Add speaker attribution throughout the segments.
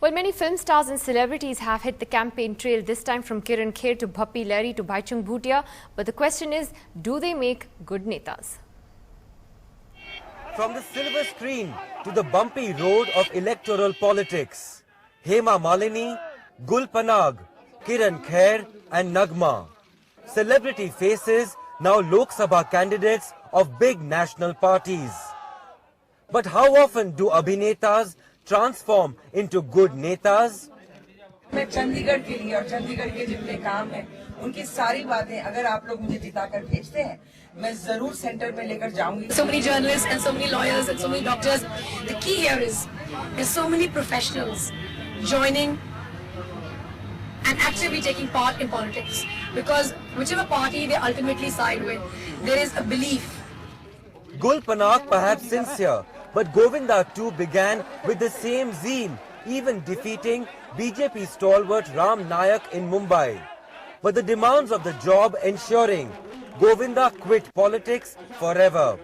Speaker 1: Well, many film stars and celebrities have hit the campaign trail, this time from Kirron Kher to Bhappi Lahiri to Baichung Bhutia. But the question is, do they make good netas?
Speaker 2: From the silver screen to the bumpy road of electoral politics, Hema Malini, Gul Panag, Kirron Kher and Nagma. Celebrity faces, now Lok Sabha candidates of big national parties. But how often do abhinetas transform into good netas?
Speaker 3: मैं चंडीगढ़ के लिए और चंडीगढ़ के जितने काम हैं उनकी सारी बातें अगर आप लोग मुझे जिताकर भेजते हैं मैं जरूर सेंटर में लेकर जाऊंगी.
Speaker 4: So many journalists and so many lawyers and so many doctors. The key here is there's so many professionals joining and actively taking part in politics, because whichever party they ultimately side with, there is a belief.
Speaker 2: Gul Panag perhaps sincere, but Govinda too began with the same zeal, even defeating BJP stalwart Ram Nayak in Mumbai. But the demands of the job ensuring Govinda quit politics forever.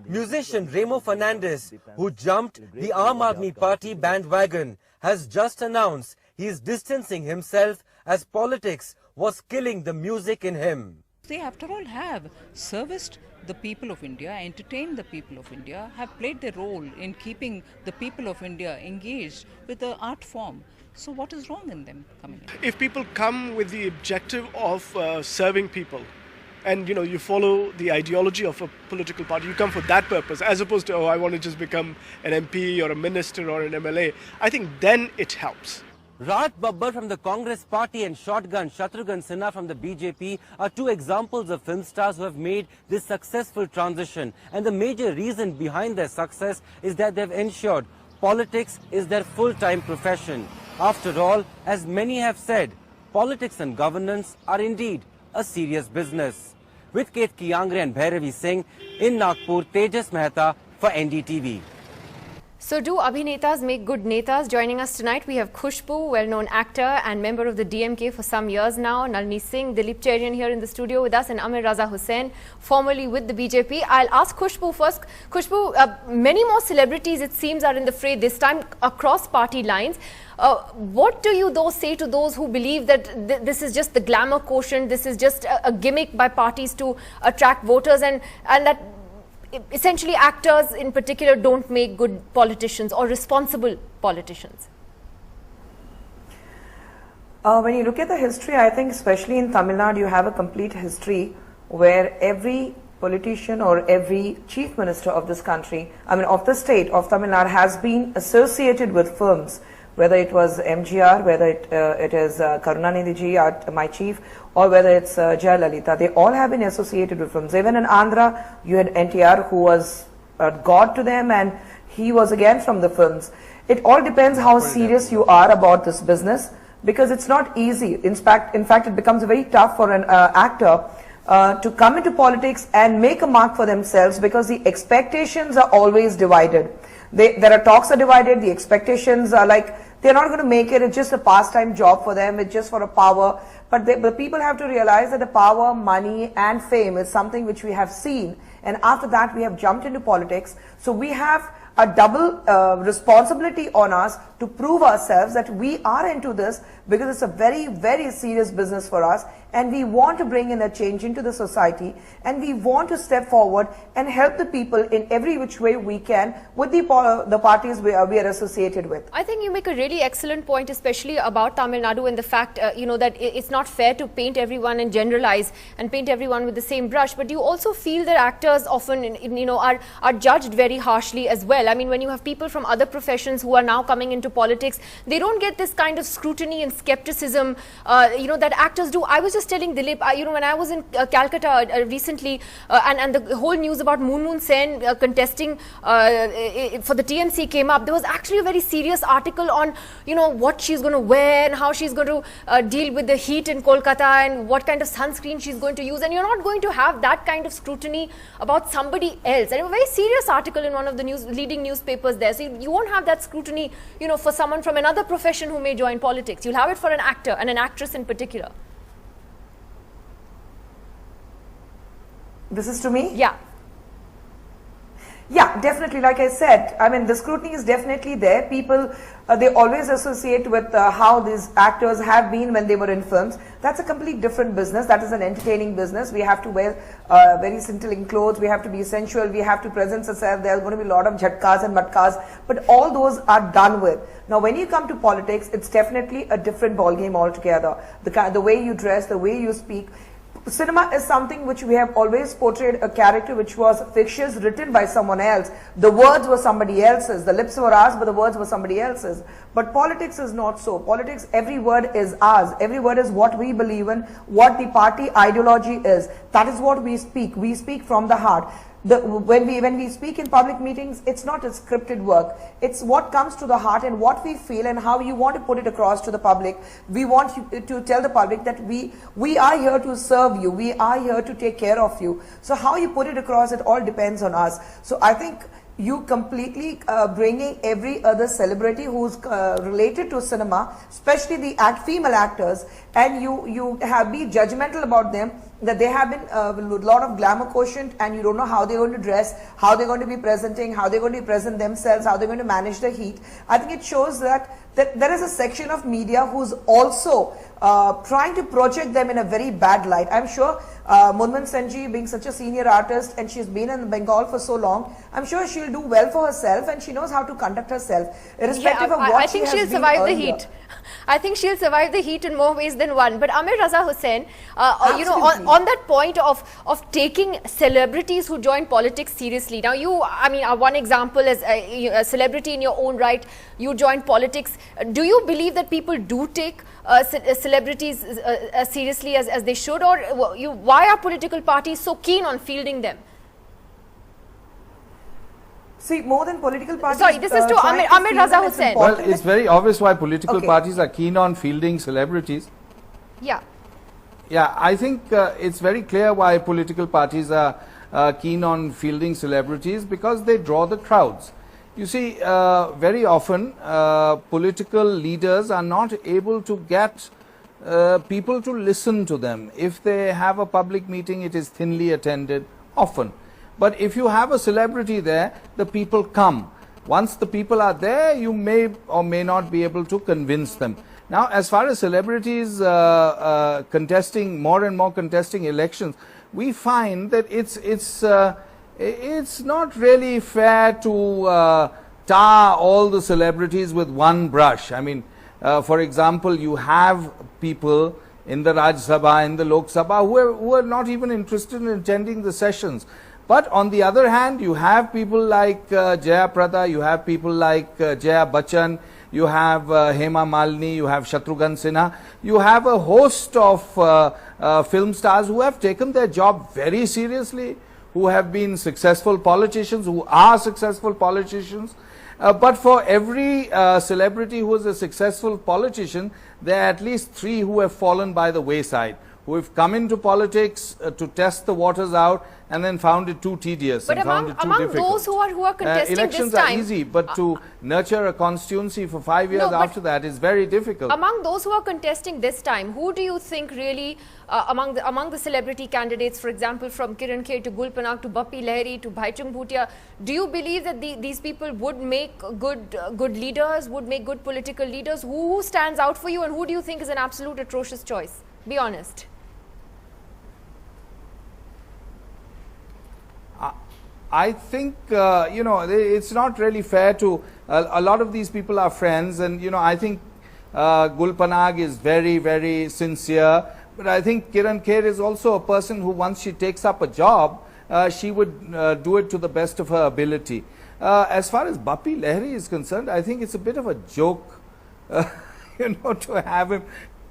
Speaker 2: Musician Remo Fernandez, who jumped the Aam Aadmi Party bandwagon, has just announced he is distancing himself as politics was killing the music in him.
Speaker 5: They, after all, have serviced the people of India, entertained the people of India, have played their role in keeping the people of India engaged with the art form. So what is wrong in them coming in?
Speaker 6: If people come with the objective of serving people, and you follow the ideology of a political party, you come for that purpose, as opposed to, oh, I want to just become an MP or a minister or an MLA, I think then it helps.
Speaker 2: Raj Babbar from the Congress party and Shotgun Shatrughan Sinha from the BJP are two examples of film stars who have made this successful transition. And the major reason behind their success is that they've ensured politics is their full-time profession. After all, as many have said, politics and governance are indeed a serious business. With Kate Kiangre and Bhairavi Singh in Nagpur, Tejas Mehta for NDTV.
Speaker 1: So do abhinetas make good netas? Joining us tonight, we have Khushbu, well-known actor and member of the DMK for some years now. Nalini Singh, Dilip Cherian here in the studio with us, and Amir Raza Hussain, formerly with the BJP. I'll ask Khushbu first. Khushbu, many more celebrities, it seems, are in the fray, this time across party lines. What do you though say to those who believe that this is just the glamour quotient, this is just a gimmick by parties to attract voters, and that essentially actors in particular don't make good politicians or responsible politicians?
Speaker 3: When you look at the history, I think especially in Tamil Nadu, you have a complete history where every politician or every chief minister of this country, of the state of Tamil Nadu, has been associated with films. Whether it was MGR, whether it is Karunanidhi ji, my chief, or whether it's Jayalalitha, they all have been associated with films. Even in Andhra, you had NTR, who was a god to them, and he was again from the films. It all depends how serious you are about this business, because it's not easy. In fact, it becomes very tough for an actor to come into politics and make a mark for themselves, because the expectations are always divided. There are talks are divided, the expectations are like, they're not going to make it, it's just a pastime job for them, it's just for a power. But people have to realize that the power, money and fame is something which we have seen, and after that we have jumped into politics. So we have a double responsibility on us to prove ourselves that we are into this, because it's a very, very serious business for us, and we want to bring in a change into the society, and we want to step forward and help the people in every which way we can with the parties we are associated with.
Speaker 1: I think you make a really excellent point, especially about Tamil Nadu, and the fact that it's not fair to paint everyone and generalize and paint everyone with the same brush. But you also feel that actors often are judged very harshly as well. I mean, when you have people from other professions who are now coming into politics, they don't get this kind of scrutiny and skepticism that actors do. I was just telling Dilip, when I was in Calcutta recently, and the whole news about Moon Sen contesting for the TMC came up, there was actually a very serious article on what she's going to wear and how she's going to deal with the heat in Kolkata and what kind of sunscreen she's going to use, and you're not going to have that kind of scrutiny about somebody else. And a very serious article in one of the leading newspapers there. So you won't have that scrutiny for someone from another profession who may join politics. You'll have it for an actor and an actress in particular.
Speaker 3: This is to me?
Speaker 1: Yeah.
Speaker 3: Yeah, definitely. Like I said, I mean, the scrutiny is definitely there. People, they always associate with how these actors have been when they were in films. That's a complete different business. That is an entertaining business. We have to wear very scintillating clothes. We have to be sensual. We have to present ourselves. There's going to be a lot of jhatkas and matkas. But all those are done with. Now, when you come to politics, it's definitely a different ballgame altogether. The way you dress, the way you speak. Cinema is something which we have always portrayed a character which was fictitious, written by someone else. The words were somebody else's. The lips were ours, but the words were somebody else's. But politics is not so. Politics, every word is ours. Every word is what we believe in, what the party ideology is. That is what we speak. We speak from the heart. When we speak in public meetings, it's not a scripted work. It's what comes to the heart and what we feel and how you want to put it across to the public. We want you to tell the public that we are here to serve you. We are here to take care of you. So how you put it across, it all depends on us. So I think you completely bringing every other celebrity who's related to cinema, especially the female actors, and you have be judgmental about them, that they have been a lot of glamour quotient, and you don't know how they're going to dress, how they're going to be presenting, how they're going to present themselves, how they're going to manage the heat. I think it shows that there is a section of media who's also trying to project them in a very bad light. I'm sure Munman Senji, being such a senior artist, and she's been in Bengal for so long, I'm sure she'll do well for herself, and she knows how to conduct herself, irrespective of what
Speaker 1: I think she'll survive the heat. I think she'll survive the heat in more ways than one. But Amir Raza Hussain, you know, on that point of taking celebrities who join politics seriously. Now, you, I mean, one example is a celebrity in your own right. You joined politics. Do you believe that people do take celebrities as seriously as they should, or why are political parties so keen on fielding them?
Speaker 3: See, more than political parties...
Speaker 1: Sorry, this is to Amir Raza Hussain.
Speaker 7: Well, it's very obvious why political parties are keen on fielding celebrities.
Speaker 1: Yeah.
Speaker 7: Yeah, I think it's very clear why political parties are keen on fielding celebrities, because they draw the crowds. You see, very often political leaders are not able to get people to listen to them. If they have a public meeting, it is thinly attended often. But if you have a celebrity there, the people come. Once the people are there, you may or may not be able to convince them. Now, as far as celebrities contesting, more and more contesting elections, we find that it's not really fair to tar all the celebrities with one brush. I mean, for example, you have people in the Raj Sabha, in the Lok Sabha, who are not even interested in attending the sessions. But on the other hand, you have people like Jaya Prada, you have people like Jaya Bachchan, you have Hema Malini, you have Shatrughan Sinha, you have a host of film stars who have taken their job very seriously, who have been successful politicians, who are successful politicians. But for every celebrity who is a successful politician, there are at least 3 who have fallen by the wayside, who have come into politics to test the waters out and then found it too tedious and found it too difficult.
Speaker 1: Among those who are contesting
Speaker 7: elections
Speaker 1: this time,
Speaker 7: are easy, but to nurture a constituency for 5 years after that is very difficult.
Speaker 1: Among those who are contesting this time, who do you think really, among the celebrity candidates, for example, from Kirron Kher to Gul Panag to Bappi Lahiri to Bhaichung Bhutia, do you believe that these people would make good leaders, would make good political leaders? Who stands out for you, and who do you think is an absolute atrocious choice? Be honest.
Speaker 7: I think, you know, it's not really fair to, a lot of these people are friends, and, you know, I think Gul Panag is very, very sincere, but I think Kirron Kher is also a person who, once she takes up a job, she would do it to the best of her ability. As far as Bappi Lahiri is concerned, I think it's a bit of a joke, you know, to have him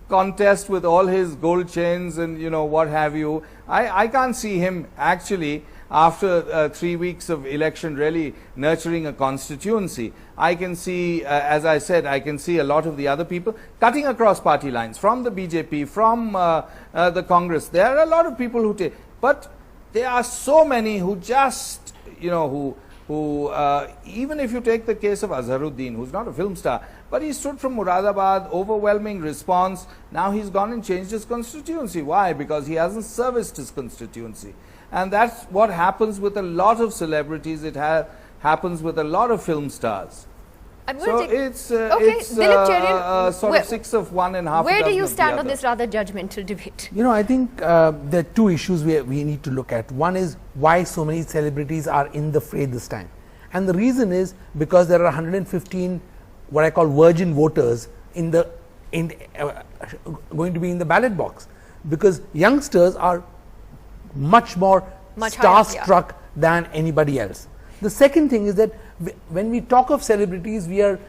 Speaker 7: contest with all his gold chains and, you know, what have you. I can't see him actually, after 3 weeks of election, really nurturing a constituency. I can see, as I said, I can see a lot of the other people cutting across party lines, from the BJP, from the Congress. There are a lot of people who take, but there are so many who just, you know, who even if you take the case of Azharuddin, who's not a film star, but he stood from Muradabad, overwhelming response. Now he's gone and changed his constituency. Why? Because he hasn't serviced his constituency. And that's what happens with a lot of celebrities. It happens with a lot of film stars. So it's sort of 6 of one and half a dozen of the other.
Speaker 1: Where do you stand on this rather judgmental debate?
Speaker 8: You know, I think there are two issues we need to look at. One is why so many celebrities are in the fray this time. And the reason is because there are 115 what I call virgin voters going to be in the ballot box. Because youngsters are much more starstruck than anybody else. The second thing is that when we talk of celebrities, we are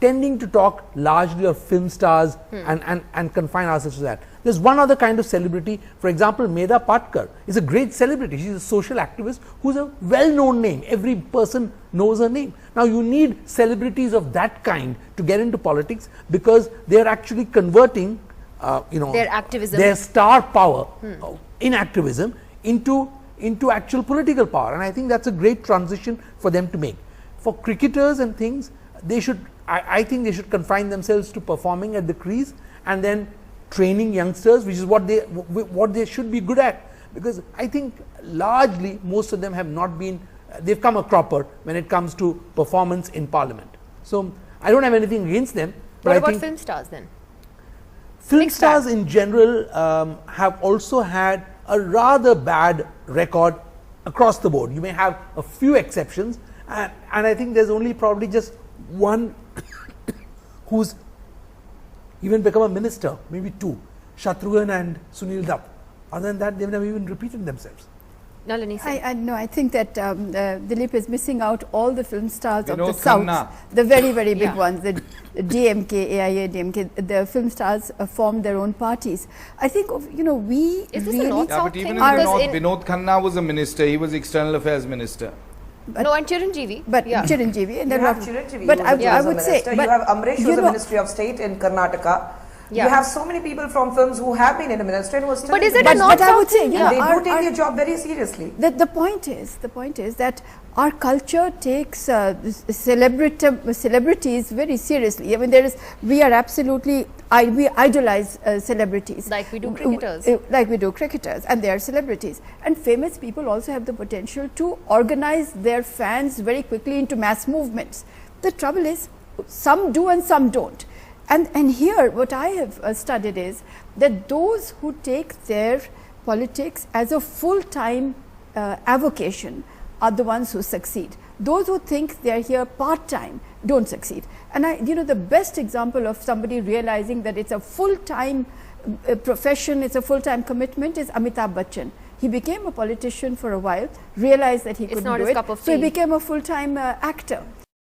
Speaker 8: tending to talk largely of film stars and confine ourselves to that. There's one other kind of celebrity. For example, Medha Patkar is a great celebrity. She's a social activist who's a well-known name. Every person knows her name. Now you need celebrities of that kind to get into politics because they are actually converting
Speaker 1: their activism,
Speaker 8: their star power in activism into actual political power, and I think that's a great transition for them to make. For cricketers and things, they should, I think they should confine themselves to performing at the crease and then training youngsters, which is what they should be good at, because I think largely most of them have not been, they've come a cropper when it comes to performance in parliament. So I don't have anything against them. But
Speaker 1: what about film stars then?
Speaker 8: Film stars in general have also had a rather bad record across the board. You may have a few exceptions, and I think there's only probably just one who's even become a minister, maybe two, Shatrughan and Sunil Dutt. Other than that, they've never even repeated themselves.
Speaker 1: Nalini,
Speaker 9: I think that Dilip is missing out all the film stars of the
Speaker 7: Khanna.
Speaker 9: South, the very, very big ones, the DMK, AIA, DMK, the film stars formed their own parties. I think, we
Speaker 1: is this
Speaker 9: really...
Speaker 1: a North-South
Speaker 7: but even
Speaker 1: thing?
Speaker 7: in the North, Vinod Khanna was a minister, he was external affairs minister.
Speaker 1: No, and Chiranjeevi.
Speaker 9: But Chiranjeevi. And
Speaker 3: You have Chiranjeevi,
Speaker 9: but
Speaker 3: I
Speaker 9: would say...
Speaker 3: you have Amresh, who's a Ministry of State in Karnataka. You have so many people from films who have been in a ministry and who are still.
Speaker 1: But is it
Speaker 9: a North-South thing?
Speaker 3: And they do take their job very seriously.
Speaker 9: The point is that our culture takes celebrities very seriously. I mean, we are absolutely, we idolize celebrities.
Speaker 1: Like we do cricketers.
Speaker 9: Like we do cricketers, and they are celebrities. And famous people also have the potential to organize their fans very quickly into mass movements. The trouble is, some do and some don't. And here, what I have studied is that those who take their politics as a full-time avocation are the ones who succeed. Those who think they are here part-time don't succeed. And the best example of somebody realizing that it's a full-time profession, it's a full-time commitment is Amitabh Bachchan. He became a politician for a while, realized that he couldn't do it, so he became a full-time actor.